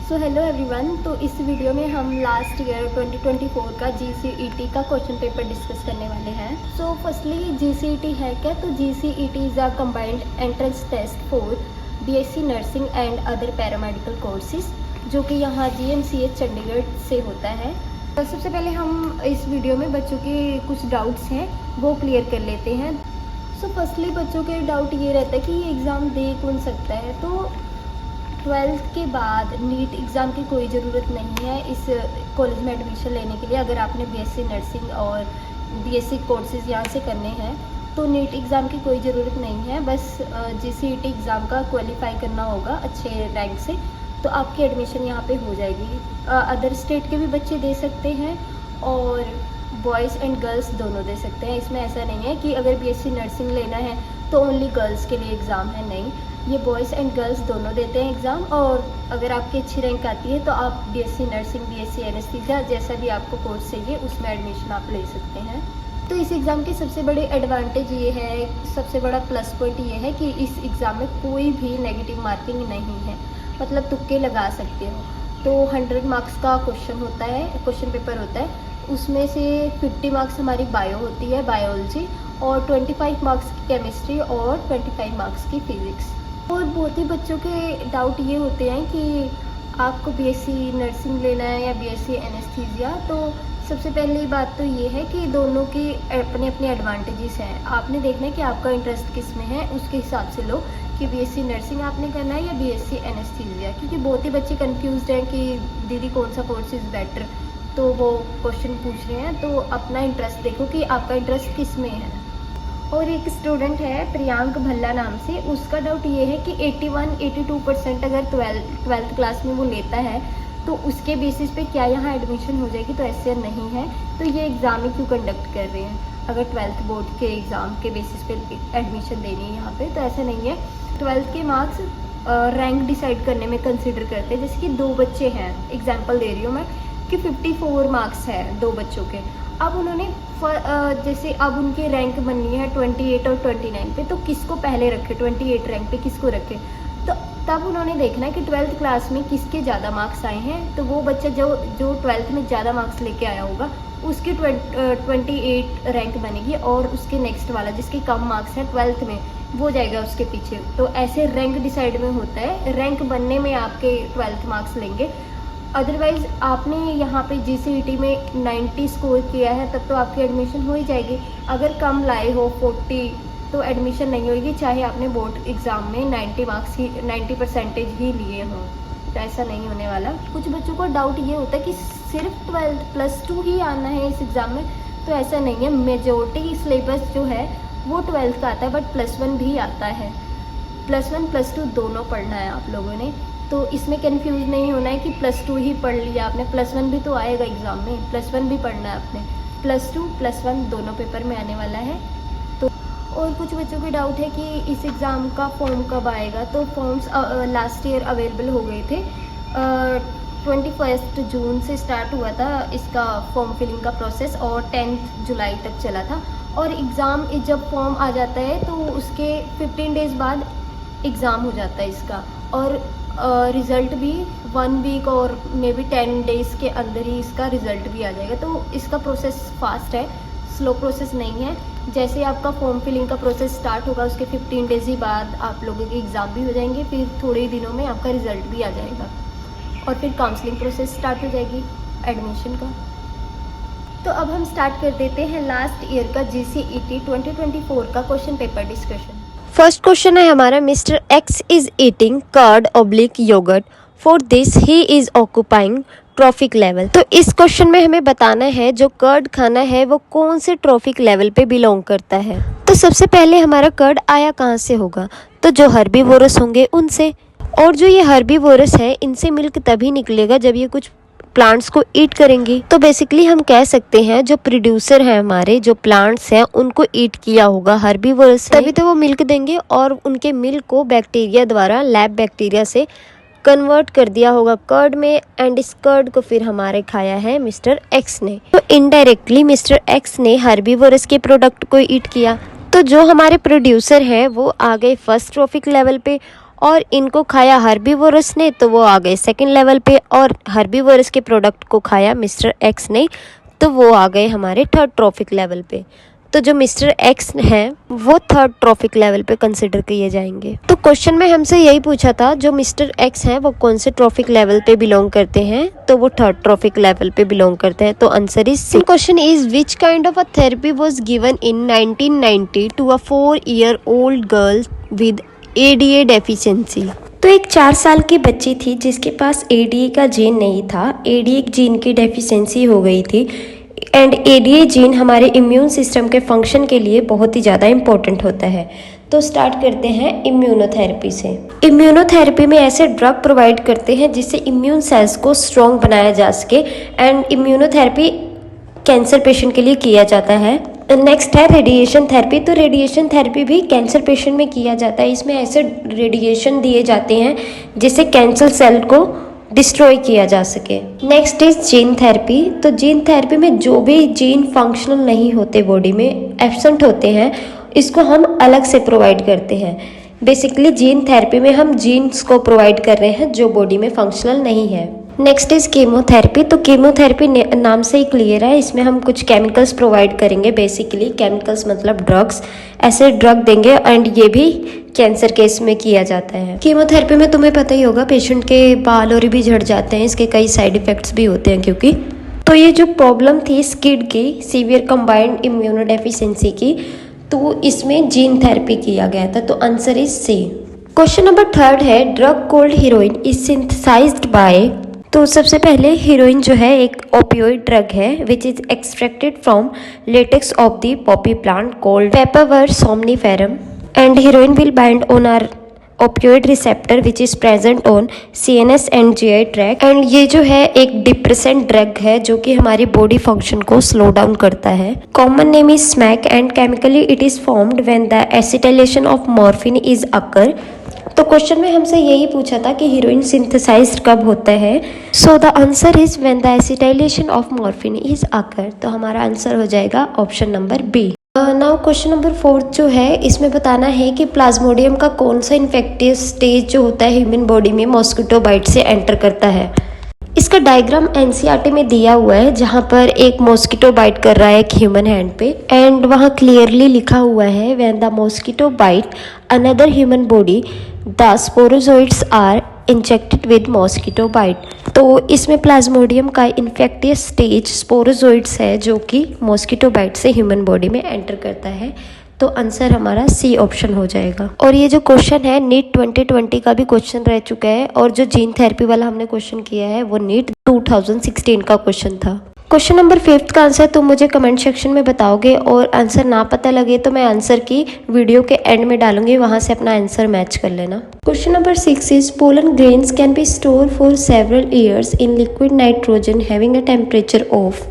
So hello everyone. तो इस video में हम लास्ट ईयर 2024 का GCET का क्वेश्चन पेपर डिस्कस करने वाले हैं। सो फर्स्टली GCET है क्या? तो GCET is a combined entrance test for BSc nursing and other paramedical courses, जो कि यहाँ GMCH चंडीगढ़ से होता है। तो सबसे पहले हम इस वीडियो में बच्चों के कुछ डाउट्स हैं वो क्लियर कर लेते हैं। सो फर्स्टली बच्चों के डाउट ये रहता है कि ये एग्ज़ाम दे कौन सकता है। तो 12th के बाद नीट एग्ज़ाम की कोई ज़रूरत नहीं है इस कॉलेज में एडमिशन लेने के लिए। अगर आपने BSc नर्सिंग और BSc कोर्सेज़ यहाँ से करने हैं तो नीट एग्ज़ाम की कोई ज़रूरत नहीं है। बस GCET एग्ज़ाम का क्वालिफाई करना होगा अच्छे रैंक से, तो आपकी एडमिशन यहाँ पे हो जाएगी। अदर स्टेट के भी बच्चे दे सकते हैं और बॉयज़ एंड गर्ल्स दोनों दे सकते हैं। इसमें ऐसा नहीं है कि अगर BSc नर्सिंग लेना है तो ओनली गर्ल्स के लिए एग्ज़ाम है, नहीं, ये बॉयज़ एंड गर्ल्स दोनों देते हैं एग्ज़ाम। और अगर आपकी अच्छी रैंक आती है तो आप BSc नर्सिंग, BSc एनेस्थीसिया, जैसा भी आपको कोर्स चाहिए उसमें एडमिशन आप ले सकते हैं। तो इस एग्ज़ाम के सबसे बड़े एडवांटेज ये है, सबसे बड़ा प्लस पॉइंट ये है कि इस एग्ज़ाम में कोई भी नेगेटिव मार्किंग नहीं है, मतलब तुक्के लगा सकते हो। तो 100 मार्क्स का क्वेश्चन होता है, क्वेश्चन पेपर होता है, उसमें से 50 मार्क्स हमारी बायो होती है, बायोलॉजी, और 25 मार्क्स की केमिस्ट्री और 25 मार्क्स की फिज़िक्स। और बहुत ही बच्चों के डाउट ये होते हैं कि आपको BSc नर्सिंग लेना है या BSc एनेस्थीसिया। तो सबसे पहली बात तो ये है कि दोनों के अपने अपने एडवांटेजेस हैं। आपने देखना है कि आपका इंटरेस्ट किस में है, उसके हिसाब से लो कि BSc नर्सिंग आपने करना है या BSc एनेस्थीसिया। क्योंकि बहुत ही बच्चे कंफ्यूज्ड हैं कि दीदी कौन सा कोर्स इज़ बेटर, तो वो क्वेश्चन पूछ रहे हैं। तो अपना इंटरेस्ट देखो कि आपका इंटरेस्ट किस में है। और एक स्टूडेंट है प्रियांक भल्ला नाम से, उसका डाउट ये है कि 81-82% अगर 12th क्लास में वो लेता है तो उसके बेसिस पे क्या यहाँ एडमिशन हो जाएगी। तो ऐसे नहीं है, तो ये एग्ज़ाम ही क्यों कंडक्ट कर रहे हैं अगर 12th बोर्ड के एग्ज़ाम के बेसिस पे एडमिशन देनी है यहाँ पे, तो ऐसा नहीं है। 12th के मार्क्स रैंक डिसाइड करने में कंसिडर करते हैं। जैसे कि 2 बच्चे हैं, एग्जाम्पल दे रही हूँ मैं, कि 54 मार्क्स है 2 बच्चों के। अब उन्होंने जैसे अब उनकी रैंक बननी है 28 और 29 पे, तो किसको पहले रखे, 28 रैंक पे किसको रखे। तो तब उन्होंने देखना है कि 12th क्लास में किसके ज़्यादा मार्क्स आए हैं। तो वो बच्चा जो 12th में ज़्यादा मार्क्स लेके आया होगा उसकी 28 रैंक बनेगी, और उसके नेक्स्ट वाला जिसके कम मार्क्स हैं 12th में वो जाएगा उसके पीछे। तो ऐसे रैंक डिसाइड में होता है, रैंक बनने में आपके 12th मार्क्स लेंगे। अदरवाइज़ आपने यहाँ पे GCET में 90 स्कोर किया है तब तो आपकी एडमिशन हो ही जाएगी। अगर कम लाए हो 40 तो एडमिशन नहीं होगी, चाहे आपने बोर्ड एग्ज़ाम में 90% ही लिए हों। तो ऐसा नहीं होने वाला। कुछ बच्चों को डाउट ये होता है कि सिर्फ 12th +2 ही आना है इस एग्ज़ाम में, तो ऐसा नहीं है। मेजॉरिटी सिलेबस जो है वो 12th का आता है, बट +1 भी आता है। +1 +2 दोनों पढ़ना है आप लोगों ने, तो इसमें कंफ्यूज नहीं होना है कि +2 ही पढ़ लिया आपने। +1 भी तो आएगा एग्ज़ाम में, +1 भी पढ़ना है आपने। +2 +1 दोनों पेपर में आने वाला है। तो और कुछ बच्चों के डाउट है कि इस एग्ज़ाम का फॉर्म कब आएगा। तो फॉर्म्स लास्ट ईयर अवेलेबल हो गए थे। 21 जून से स्टार्ट हुआ था इसका फॉर्म फिलिंग का प्रोसेस, और 10 जुलाई तक चला था। और एग्ज़ाम जब फॉर्म आ जाता है तो उसके 15 डेज़ बाद एग्ज़ाम हो जाता है इसका, और रिज़ल्ट भी 1 वीक और मे बी 10 डेज़ के अंदर ही इसका रिज़ल्ट भी आ जाएगा। तो इसका प्रोसेस फास्ट है, स्लो प्रोसेस नहीं है। जैसे आपका फॉर्म फिलिंग का प्रोसेस स्टार्ट होगा उसके 15 डेज़ ही बाद आप लोगों के एग्ज़ाम भी हो जाएंगे, फिर थोड़े ही दिनों में आपका रिज़ल्ट भी आ जाएगा, और फिर काउंसलिंग प्रोसेस स्टार्ट हो जाएगी एडमिशन का। तो अब हम स्टार्ट कर देते हैं लास्ट ईयर का GCET 2024 का question paper discussion. First question है हमारा, mister X is eating curd yogurt, for this he is occupying trophic level. तो इस क्वेश्चन में हमें बताना है जो कर्ड खाना है वो कौन से ट्रॉफिक लेवल पे बिलोंग करता है। तो सबसे पहले हमारा कर्ड आया कहाँ से होगा, तो जो हर्बीवोरस होंगे उनसे, और जो ये हर्बीवोरस है इनसे मिल्क तभी निकलेगा जब ये कुछ प्लांट्स को ईट करेंगी। तो बेसिकली हम कह सकते हैं जो प्रोड्यूसर हैं हमारे, जो प्लांट्स हैं उनको ईट किया होगा हर्बीवोरस, तभी तो वो मिल्क देंगे, और उनके मिल्क को बैक्टीरिया द्वारा, लैब बैक्टीरिया से कन्वर्ट कर दिया होगा कर्ड में, एंड इस कर्ड को फिर हमारे खाया है मिस्टर एक्स ने। तो इनडायरेक्टली मिस्टर एक्स ने हर्बीवोरस के प्रोडक्ट को ईट किया। तो जो हमारे प्रोड्यूसर हैं वो आ गए फर्स्ट ट्रॉफिक लेवल पे, और इनको खाया हर्बीवोरस ने तो वो आ गए सेकंड लेवल पे, और हर्बीवोरस के प्रोडक्ट को खाया मिस्टर एक्स ने तो वो आ गए हमारे थर्ड ट्रॉफिक लेवल पे। तो जो मिस्टर एक्स हैं वो थर्ड ट्रॉफिक लेवल पे कंसिडर किए जाएंगे। तो क्वेश्चन में हमसे यही पूछा था जो मिस्टर एक्स हैं वो कौन से ट्रॉफिक लेवल पे बिलोंग करते हैं, तो वो थर्ड ट्रॉफिक लेवल पे बिलोंग करते हैं। तो answer is C. Question is which kind of a therapy was given in 1990 to a 4-year-old girl with ADA deficiency. तो एक 4 साल की बच्ची थी जिसके पास ADA का जीन नहीं था, ADA जीन की डेफिशिएंसी हो गई थी। एंड ADA जीन हमारे इम्यून सिस्टम के फंक्शन के लिए बहुत ही ज़्यादा इम्पोर्टेंट होता है। तो स्टार्ट करते हैं इम्यूनोथेरेपी से। इम्यूनोथेरेपी में ऐसे ड्रग प्रोवाइड करते हैं जिससे इम्यून सेल्स को स्ट्रॉन्ग बनाया जा सके। एंड इम्यूनोथेरेपी कैंसर पेशेंट के लिए किया जाता है। नेक्स्ट है रेडिएशन थेरेपी। तो रेडिएशन थेरेपी भी कैंसर पेशेंट में किया जाता है। इसमें ऐसे रेडिएशन दिए जाते हैं जिससे कैंसर सेल को डिस्ट्रॉय किया जा सके। Next is gene therapy. तो जीन थेरेपी में जो भी जीन फंक्शनल नहीं होते, बॉडी में एब्सेंट होते हैं, इसको हम अलग से प्रोवाइड करते हैं। बेसिकली जीन थेरेपी में हम जीन्स को प्रोवाइड कर रहे हैं जो बॉडी में फंक्शनल नहीं है। Next is chemotherapy. तो कीमोथेरेपी नाम से ही क्लियर है, इसमें हम कुछ केमिकल्स प्रोवाइड करेंगे। बेसिकली केमिकल्स मतलब ड्रग्स, ऐसे ड्रग देंगे एंड ये भी कैंसर केस में किया जाता है। कीमोथेरेपी में तुम्हें पता ही होगा पेशेंट के बाल और भी झड़ जाते हैं, इसके कई साइड इफेक्ट्स भी होते हैं क्योंकि। तो ये जो प्रॉब्लम थी स्किड की, सीवियर कंबाइंड इम्यूनोडेफिशिएंसी की, तो इसमें जीन थेरेपी किया गया था। तो answer is C. Question number 3 है drug called heroin is synthesized by. तो सबसे पहले हीरोइन जो है एक ओपियोइड ड्रग है which is extracted from latex of the poppy plant called papaver somniferum and heroin will bind on our opioid receptor which is present on CNS and GI tract. And ये जो है एक depressant drug है जो कि हमारी body function को slow down करता है। Common name is smack and chemically it is formed when the acetylation of morphine is occur. तो क्वेश्चन में हमसे यही पूछा था कि हीरोइन सिंथेसाइज्ड कब होता है। So the answer is when the acetylation of morphine is occur. तो हमारा आंसर हो जाएगा option number B. Now question number 4 जो है इसमें बताना है कि प्लाज्मोडियम का कौन सा इन्फेक्टियस स्टेज जो होता है ह्यूमन बॉडी में मॉस्किटो बाइट से एंटर करता है। इसका डायग्राम NCERT में दिया हुआ है जहाँ पर एक मॉस्किटो बाइट कर रहा है एक ह्यूमन हैंड पे एंड वहाँ क्लियरली लिखा हुआ है when the mosquito bite another human body the sporozoites are injected with mosquito bite. तो इसमें प्लाज्मोडियम का इन्फेक्टियस स्टेज स्पोरोजोइड्स है जो कि मॉस्किटो बाइट से ह्यूमन बॉडी में एंटर करता है। तो आंसर हमारा सी ऑप्शन हो जाएगा। और ये जो क्वेश्चन है नीट 2020 का भी क्वेश्चन रह चुका है और जो जीन थेरेपी वाला हमने क्वेश्चन किया है वो नीट 2016 का क्वेश्चन था। क्वेश्चन नंबर 5 का आंसर तुम मुझे कमेंट सेक्शन में बताओगे और आंसर ना पता लगे तो मैं आंसर की वीडियो के एंड में डालूंगी, वहां से अपना आंसर मैच कर लेना। Question number 6 is pollen grains can be store for several years in liquid nitrogen having a temperature of.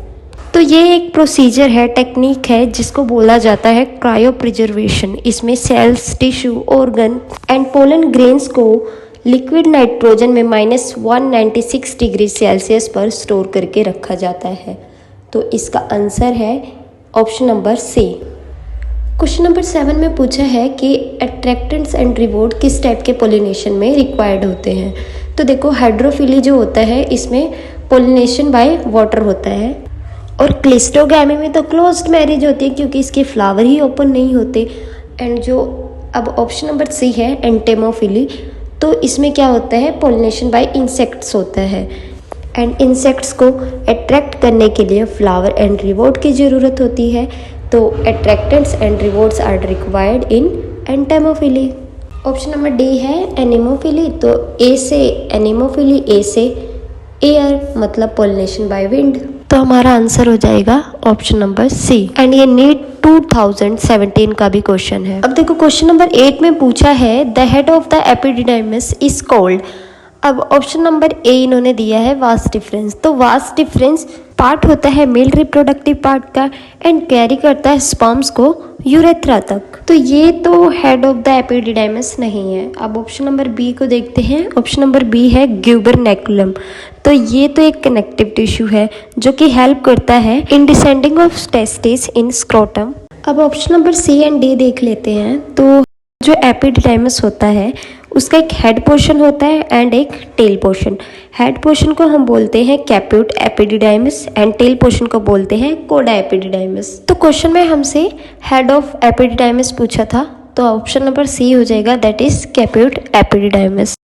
तो ये एक प्रोसीजर है, टेक्निक है जिसको बोला जाता है क्रायो प्रिजर्वेशन। इसमें cells, tissue, organ and pollen grains को लिक्विड नाइट्रोजन में -196 डिग्री सेल्सियस पर स्टोर करके रखा जाता है। तो इसका आंसर है option number C. Question number 7 में पूछा है कि अट्रैक्टेंट्स एंड रिवॉर्ड किस टाइप के पोलिनेशन में रिक्वायर्ड होते हैं। तो देखो हाइड्रोफिली जो होता है इसमें पोलिनेशन बाय वाटर होता है और क्लिस्टोगैमी में तो क्लोज्ड मैरिज होती है क्योंकि इसके फ्लावर ही ओपन नहीं होते। एंड जो अब ऑप्शन नंबर सी है एंटेमोफिली, तो इसमें क्या होता है पोलिनेशन बाय इंसेक्ट्स होता है एंड इंसेक्ट्स को अट्रैक्ट करने के लिए फ्लावर एंड रिवॉर्ड की ज़रूरत होती है। तो attractants and rewards are required in entomophily. Option number D है एनिमोफिली। तो ए से एनिमोफिली, ए से एयर मतलब पोलिनेशन बाय विंड। तो हमारा आंसर हो जाएगा ऑप्शन नंबर सी। एंड ये नीट 2017 का भी क्वेश्चन है। अब देखो क्वेश्चन नंबर 8 में पूछा है the head of the epididymis is called. अब ऑप्शन नंबर ए इन्होंने दिया है वास डिफरेंस। तो वास डिफरेंस पार्ट होता है मेल रिप्रोडक्टिव पार्ट का एंड कैरी करता है स्पर्म्स को यूरेथ्रा तक। तो ये तो हेड ऑफ द एपिडिडाइमिस नहीं है। अब ऑप्शन नंबर बी को देखते हैं। ऑप्शन नंबर बी है ग्यूबरनैकुलम। तो ये तो एक कनेक्टिव टिश्यू है जो कि हेल्प करता है in descending of testis in scrotum. अब option number C and D देख लेते हैं। तो जो एपिडिडाइमिस होता है उसका एक हेड पोर्शन होता है एंड एक टेल पोर्शन। हेड पोर्शन को हम बोलते हैं caput epididymis and tail portion को बोलते हैं कोडा एपिडिडाइमिस। तो क्वेश्चन में हमसे हेड ऑफ एपिडिडाइमिस पूछा था, तो ऑप्शन नंबर सी हो जाएगा, दैट इज कैप्यूट एपिडिडाइमिस।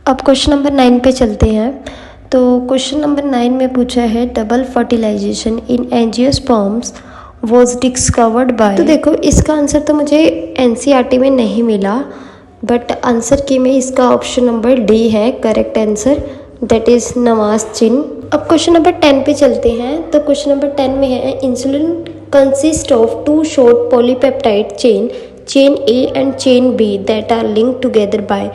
अब क्वेश्चन नंबर 9 पे चलते हैं। तो क्वेश्चन नंबर 9 में पूछा है double fertilization in angiosperms was discovered by. तो देखो इसका आंसर तो मुझे एनसीईआरटी में नहीं मिला, बट आंसर की में इसका ऑप्शन नंबर डी है करेक्ट आंसर, दैट इज नवाज चिन। अब क्वेश्चन नंबर 10 पे चलते हैं। तो क्वेश्चन नंबर 10 में है insulin consist of 2 short polypeptide chain A and chain B that are linked together by.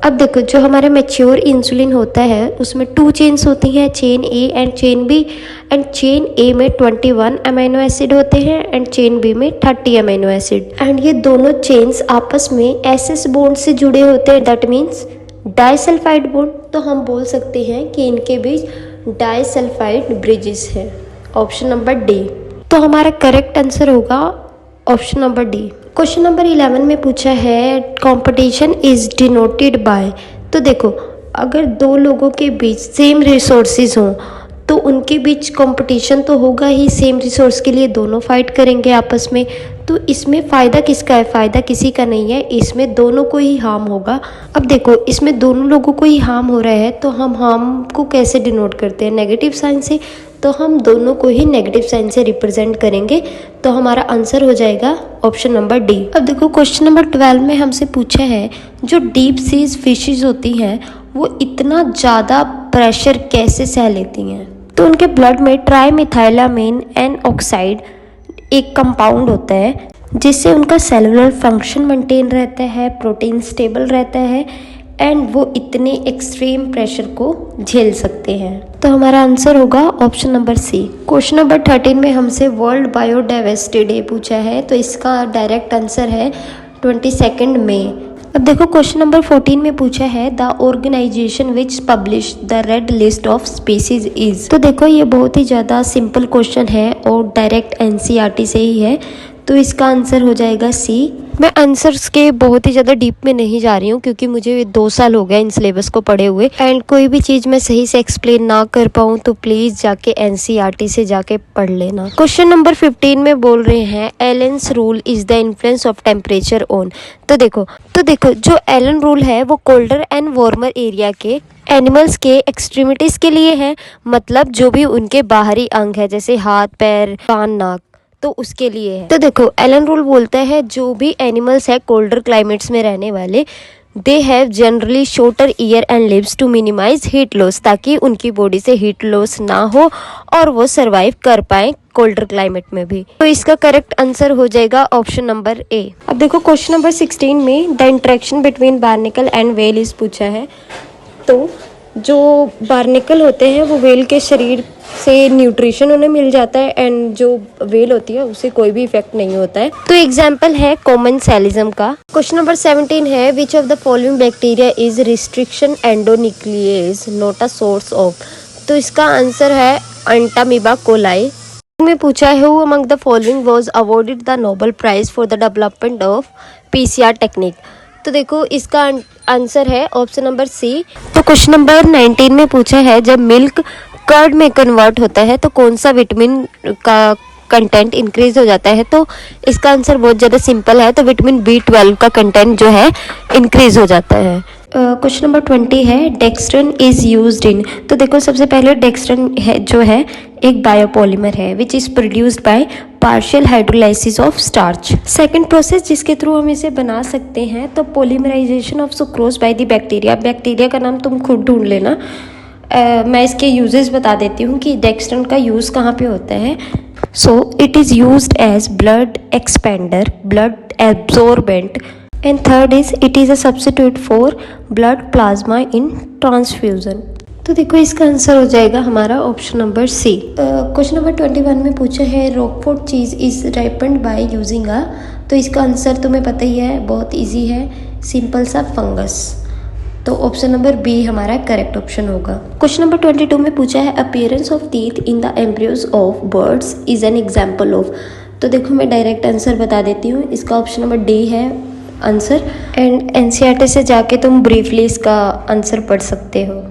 अब देखो जो हमारा मैच्योर इंसुलिन होता है उसमें 2 चेन्स होती हैं, chain A and chain B, and chain A में 21 अमीनो एसिड होते हैं एंड चेन बी में 30 अमीनो एसिड, एंड ये दोनों चेन्स आपस में एसएस बॉन्ड से जुड़े होते हैं, दैट मीन्स डाइसल्फाइड बॉन्ड। तो हम बोल सकते हैं कि इनके बीच डाइसल्फाइड ब्रिजेस है, ऑप्शन नंबर डी। तो हमारा करेक्ट आंसर होगा option number D. Question number 11 में पूछा है कंपटीशन इज डिनोटेड बाय। तो देखो अगर 2 लोगों के बीच सेम रिसोर्सेज हों तो उनके बीच कंपटीशन तो होगा ही, सेम रिसोर्स के लिए दोनों फाइट करेंगे आपस में। तो इसमें फ़ायदा किसका है? फ़ायदा किसी का नहीं है, इसमें दोनों को ही हार्म होगा। अब देखो इसमें दोनों लोगों को ही हार्म हो रहा है, तो हम हार्म को कैसे डिनोट करते हैं? नेगेटिव साइन से। तो हम दोनों को ही नेगेटिव साइन से रिप्रेजेंट करेंगे, तो हमारा आंसर हो जाएगा ऑप्शन नंबर डी। अब देखो क्वेश्चन नंबर 12 में हमसे पूछा है जो डीप सीज फिशेज होती हैं वो इतना ज़्यादा प्रेशर कैसे सह लेती हैं? तो उनके ब्लड में ट्राईमिथाइलामीन एन ऑक्साइड एक कंपाउंड होता है जिससे उनका सेलुलर फंक्शन मेंटेन रहता है, प्रोटीन स्टेबल रहता है, एंड वो इतने एक्सट्रीम प्रेशर को झेल सकते हैं। तो हमारा आंसर होगा option number C. Question number 13 में हमसे वर्ल्ड बायोडाइवर्सिटी डे पूछा है, तो इसका डायरेक्ट आंसर है 22 मई। अब देखो क्वेश्चन नंबर 14 में पूछा है the organisation which publish the red list of species is. तो देखो ये बहुत ही ज़्यादा सिंपल क्वेश्चन है और डायरेक्ट एनसीईआरटी से ही है, तो इसका आंसर हो जाएगा सी। मैं आंसर्स के बहुत ही ज़्यादा डीप में नहीं जा रही हूँ क्योंकि मुझे 2 साल हो गए इन सिलेबस को पढ़े हुए, एंड कोई भी चीज़ मैं सही से एक्सप्लेन ना कर पाऊँ तो प्लीज़ जाके एनसीईआरटी से जाके पढ़ लेना। क्वेश्चन नंबर 15 में बोल रहे हैं एलेंस rule is the influence of temperature on. तो देखो जो एलन रूल है वो कोल्डर एंड वार्मर एरिया के एनिमल्स के एक्सट्रीमिटीज़ के लिए है, मतलब जो भी उनके बाहरी अंग है जैसे हाथ, पैर, कान, नाक, तो उसके लिए है। तो देखो एलन रूल बोलता है जो भी एनिमल्स है कोल्डर क्लाइमेट्स में रहने वाले, they have generally shorter ear and limbs to minimise heat loss, ताकि उनकी बॉडी से हीट लॉस ना हो और वो सरवाइव कर पाए कोल्डर क्लाइमेट में भी। तो इसका करेक्ट आंसर हो जाएगा ऑप्शन नंबर ए। अब देखो क्वेश्चन नंबर 16 में the interaction between barnacle and whale is पूछा है। तो जो बार्निकल होते हैं वो व्हेल के शरीर से न्यूट्रिशन उन्हें मिल जाता है, एंड जो व्हेल होती है उसे कोई भी इफेक्ट नहीं होता है। तो एग्जाम्पल है कॉमन सेलिज्म का। क्वेश्चन नंबर 17 है which of the following bacteria is restriction endonuclease not a source of. तो इसका आंसर है एंटामीबा कोलाई। में पूछा है who among the following was awarded the Nobel prize for the development of PCR technique. तो देखो इसका आंसर है ऑप्शन नंबर सी। तो क्वेश्चन नंबर 19 में पूछा है जब मिल्क कर्ड में कन्वर्ट होता है तो कौन सा विटामिन का कंटेंट इंक्रीज हो जाता है? तो इसका आंसर बहुत ज़्यादा सिंपल है, तो विटामिन B12 का कंटेंट जो है इंक्रीज हो जाता है। क्वेश्चन नंबर 20 है डेक्स्ट्रन इज यूज्ड इन। तो देखो सबसे पहले डेक्स्ट्रन है जो है एक बायोपॉलीमर है which is produced by partial hydrolysis of starch. Second process जिसके थ्रू हम इसे बना सकते हैं तो polymerisation of sucrose by the bacteria. Bacteria का नाम तुम खुद ढूंढ लेना। मैं इसके यूजेस बता देती हूँ कि डेक्स्ट्रन का यूज़ कहाँ पे होता है। So it is used as blood expander, blood absorbent, and third is it is a substitute for blood plasma in transfusion. तो देखो इसका आंसर हो जाएगा हमारा option number C. Question number 21 में पूछा है Roquefort cheese is ripened by using a. तो इसका आंसर तुम्हें पता ही है, बहुत इजी है, सिंपल सा फंगस। तो ऑप्शन नंबर बी हमारा करेक्ट ऑप्शन होगा। क्वेश्चन नंबर 22 में पूछा है appearance of teeth in the embryos of birds is an example of. तो देखो मैं डायरेक्ट आंसर बता देती हूँ, इसका ऑप्शन नंबर डी है आंसर, एंड एनसीईआरटी से जाके तुम ब्रीफली इसका आंसर पढ़ सकते हो।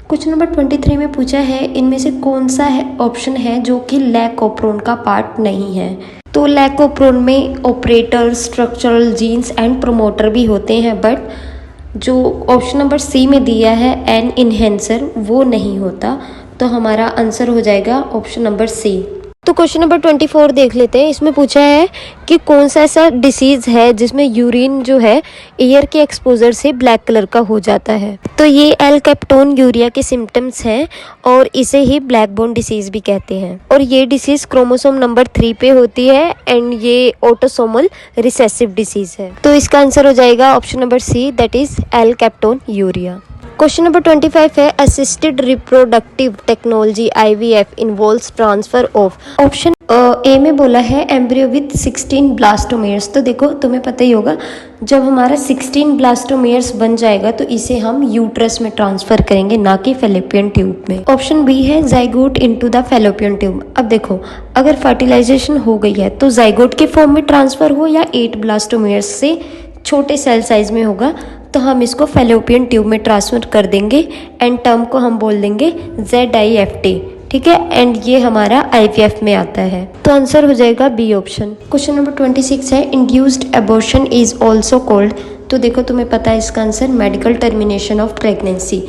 क्वेश्चन नंबर 23 में पूछा है इनमें से कौन सा ऑप्शन है जो कि लैकोप्रोन का पार्ट नहीं है। तो लैकोप्रोन में operator, structural genes and promoter भी होते हैं, बट जो ऑप्शन नंबर सी में दिया है एन इन्हेंसर वो नहीं होता। तो हमारा आंसर हो जाएगा ऑप्शन नंबर सी। तो क्वेश्चन नंबर 24 देख लेते हैं। इसमें पूछा है कि कौन सा ऐसा डिसीज़ है जिसमें यूरिन जो है एयर के एक्सपोजर से ब्लैक कलर का हो जाता है। तो ये एल कैप्टोन यूरिया के सिम्टम्स हैं और इसे ही ब्लैक बोन डिसीज़ भी कहते हैं। और ये डिसीज़ क्रोमोसोम नंबर 3 पे होती है एंड ये ऑटोसोमल रिसेसिव डिसीज़ है। तो इसका आंसर हो जाएगा option number C, that is alkaptonuria. Question number 25 है assisted reproductive technology IVF involves transfer of. Option A में बोला है एम्ब्रियो विथ 16 ब्लास्टोमेयर्स। तो देखो तुम्हें पता ही होगा जब हमारा 16 ब्लास्टोमेयर्स बन जाएगा तो इसे हम यूट्रस में ट्रांसफर करेंगे, ना कि फेलोपियन ट्यूब में। ऑप्शन बी है zygote into the fallopian tube. अब देखो अगर फर्टिलाइजेशन हो गई है तो जाइगोट के फॉर्म में ट्रांसफर हो या 8 ब्लास्टोमेयर्स से छोटे सेल साइज में होगा तो हम इसको फेलोपियन ट्यूब में ट्रांसफर कर देंगे एंड टर्म को हम बोल देंगे ZIFT, ठीक है। एंड ये हमारा IVF में आता है। तो आंसर हो जाएगा बी ऑप्शन। क्वेश्चन नंबर 26 है induced abortion is also called. तो देखो तुम्हें पता है इसका answer medical termination of pregnancy.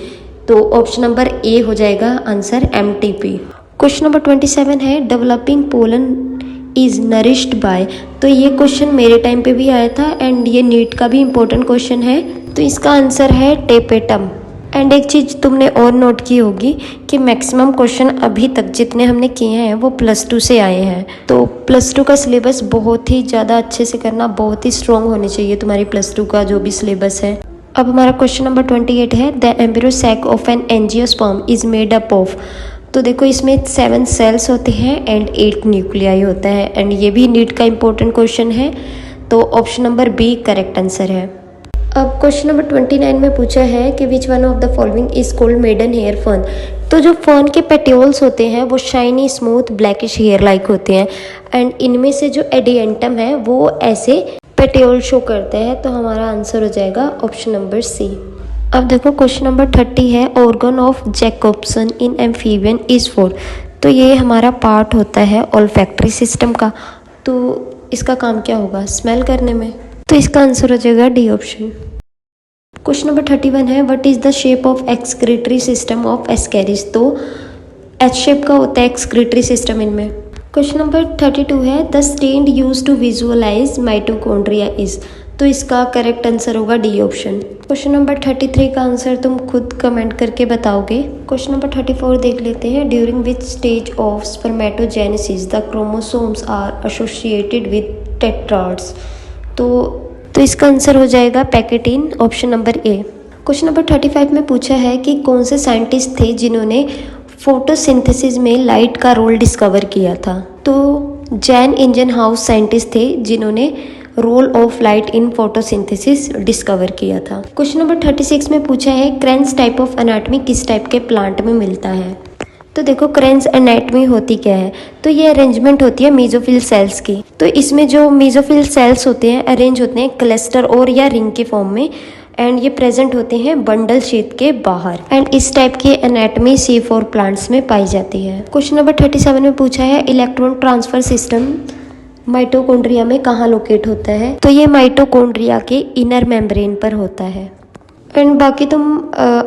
तो ऑप्शन नंबर ए हो जाएगा आंसर MTP। क्वेश्चन नंबर 27 है developing pollen is nourished by. तो ये क्वेश्चन मेरे टाइम पे भी आया था एंड ये नीट का भी इम्पोर्टेंट क्वेश्चन है। तो इसका आंसर है टेपेटम। एंड एक चीज़ तुमने और नोट की होगी कि मैक्सिमम क्वेश्चन अभी तक जितने हमने किए हैं वो +2 से आए हैं। तो +2 का सिलेबस बहुत ही ज़्यादा अच्छे से करना, बहुत ही स्ट्रॉन्ग होने चाहिए तुम्हारी +2 का जो भी सिलेबस है। अब हमारा क्वेश्चन नंबर 28 है the embryo sac of an angiosperm is made up of. तो देखो इसमें 7 सेल्स होते हैं एंड 8 न्यूक्लियाई होता है एंड ये भी नीट का इम्पोर्टेंट क्वेश्चन है। तो option number B correct answer है। अब क्वेश्चन नंबर 29 में पूछा है कि which one of the following is called maiden hair fern. तो जो फर्न के पेट्योल्स होते हैं वो shiny smooth blackish hair like होते हैं एंड इनमें से जो एडिएंटम है वो ऐसे पेट्योल शो करते हैं। तो हमारा आंसर हो जाएगा ऑप्शन नंबर सी। अब देखो क्वेश्चन नंबर 30 है organ of Jacobson in amphibian is for. तो ये हमारा पार्ट होता है ऑल्फैक्टरी सिस्टम का। तो इसका काम क्या होगा, स्मेल करने में। तो इसका आंसर हो जाएगा डी ऑप्शन। क्वेश्चन नंबर 31 है what is the shape of excretory system of ascaris. तो एच शेप का होता है एक्सक्रीटरी सिस्टम इनमें। क्वेश्चन नंबर 32 है the stain used to visualise mitochondria is. तो इसका करेक्ट आंसर होगा डी ऑप्शन। क्वेश्चन नंबर 33 का आंसर तुम खुद कमेंट करके बताओगे। क्वेश्चन नंबर 34 देख लेते हैं during which stage of spermatogenesis the chromosomes are associated with tetrads. तो इसका आंसर हो जाएगा pachytene, option number A. Question number 35 में पूछा है कि कौन से साइंटिस्ट थे जिन्होंने फोटोसिंथेसिस में लाइट का रोल डिस्कवर किया था। तो जैन इंजनहाउस साइंटिस्ट थे जिन्होंने role of light in photosynthesis discover किया था। क्वेश्चन नंबर 36 में पूछा है क्रेन्स टाइप ऑफ एनाटॉमी किस टाइप के प्लांट में मिलता है। तो देखो क्रेन्स एनाटॉमी होती क्या है, तो ये अरेंजमेंट होती है मेसोफिल सेल्स की। तो इसमें जो मेसोफिल सेल्स होते हैं अरेंज होते हैं क्लस्टर और या रिंग के फॉर्म में एंड ये प्रेजेंट होते हैं बंडल शेप के बाहर एंड इस टाइप की एनाटॉमी C4 प्लांट्स में पाई जाती है। क्वेश्चन नंबर 37 में पूछा है इलेक्ट्रॉन ट्रांसफर सिस्टम माइटोकॉन्ड्रिया में कहाँ लोकेट होता है। तो ये माइटोकॉन्ड्रिया के इनर मेम्ब्रेन पर होता है एंड बाकी तुम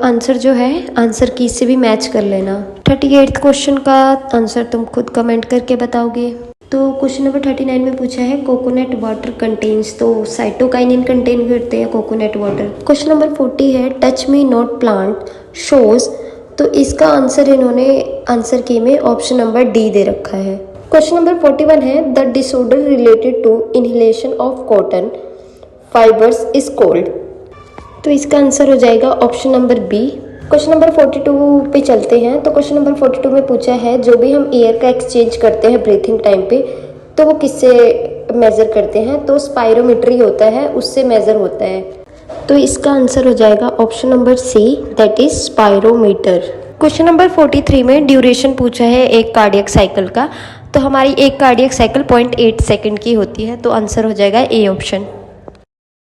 आंसर जो है आंसर की से भी मैच कर लेना। 38 क्वेश्चन का आंसर तुम खुद कमेंट करके बताओगे। तो क्वेश्चन नंबर 39 में पूछा है कोकोनट वाटर कंटेन्स। तो साइटोकाइनिन कंटेन करते हैं कोकोनट वाटर। क्वेश्चन नंबर 40 है touch me not plant shows. तो इसका आंसर इन्होंने आंसर की में ऑप्शन नंबर डी दे रखा है। क्वेश्चन नंबर 41 है the disorder related to inhalation of cotton fibres is called. तो इसका आंसर हो जाएगा option number B. Question number 42 पे चलते हैं। तो क्वेश्चन नंबर 42 में पूछा है जो भी हम एयर का एक्सचेंज करते हैं ब्रीथिंग टाइम पे तो वो किससे मेज़र करते हैं। तो स्पायरोमीट्री होता है, उससे मेज़र होता है। तो इसका आंसर हो जाएगा option number C, that is spirometer. Question number 43 में ड्यूरेशन पूछा है एक कार्डियक साइकिल का। तो हमारी एक कार्डियक साइकिल 0.8 सेकेंड की होती है। तो आंसर हो जाएगा ए ऑप्शन।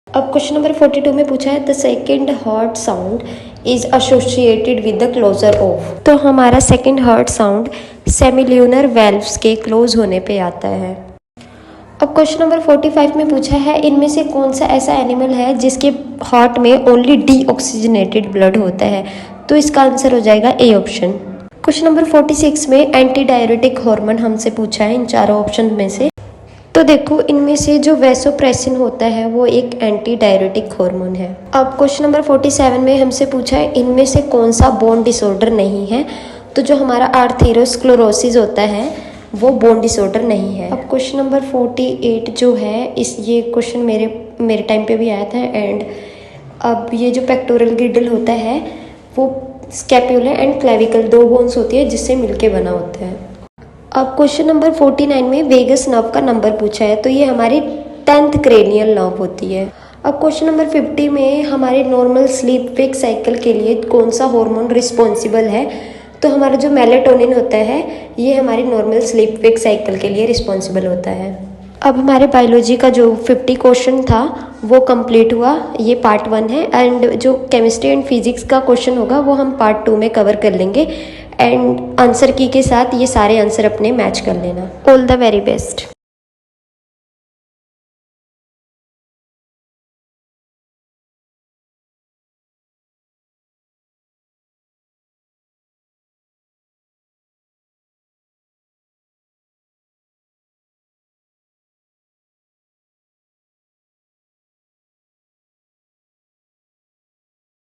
अब क्वेश्चन नंबर 42 में पूछा है the second heart sound is associated with the closure of. तो हमारा second heart sound semilunar valves के क्लोज होने पे आता है। अब क्वेश्चन नंबर 45 में पूछा है इनमें से कौन सा ऐसा एनिमल है जिसके हार्ट में ओनली डीऑक्सीजनेटेड ब्लड होता है। तो इसका आंसर हो जाएगा ए ऑप्शन। क्वेश्चन नंबर 46 में एंटी डायरेटिक हार्मोन हमसे पूछा है इन चारों ऑप्शन में से। तो देखो इनमें से जो वैसोप्रेसिन होता है वो एक एंटी डायरेटिक हार्मोन है। अब क्वेश्चन नंबर 47 में हमसे पूछा है इनमें से कौन सा बोन डिसऑर्डर नहीं है। तो जो हमारा आर्थेरोस्क्लेरोसिस होता है वो बोन डिसऑर्डर नहीं है। अब क्वेश्चन नंबर 48 जो है ये क्वेश्चन मेरे टाइम पे भी आया था। एंड अब ये जो पेक्टोरल गिडल होता है वो स्कैपुला एंड क्लेविकल दो बोन्स होती है जिससे मिलके बना होता है। अब क्वेश्चन नंबर 49 में वेगस नर्व का नंबर पूछा है। तो ये हमारी 10th क्रेनियल नर्व होती है। अब क्वेश्चन नंबर 50 में हमारे नॉर्मल स्लीप वेक साइकिल के लिए कौन सा हार्मोन रिस्पॉन्सिबल है। तो हमारा जो मेलेटोनिन होता है ये हमारी नॉर्मल स्लीप वेक साइकिल के लिए रिस्पॉन्सिबल होता है। अब हमारे बायोलॉजी का जो 50 क्वेश्चन था वो कंप्लीट हुआ, ये पार्ट 1 है। एंड जो केमिस्ट्री एंड फिजिक्स का क्वेश्चन होगा वो हम पार्ट 2 में कवर कर लेंगे। एंड आंसर की के साथ ये सारे आंसर अपने मैच कर लेना। All the very best.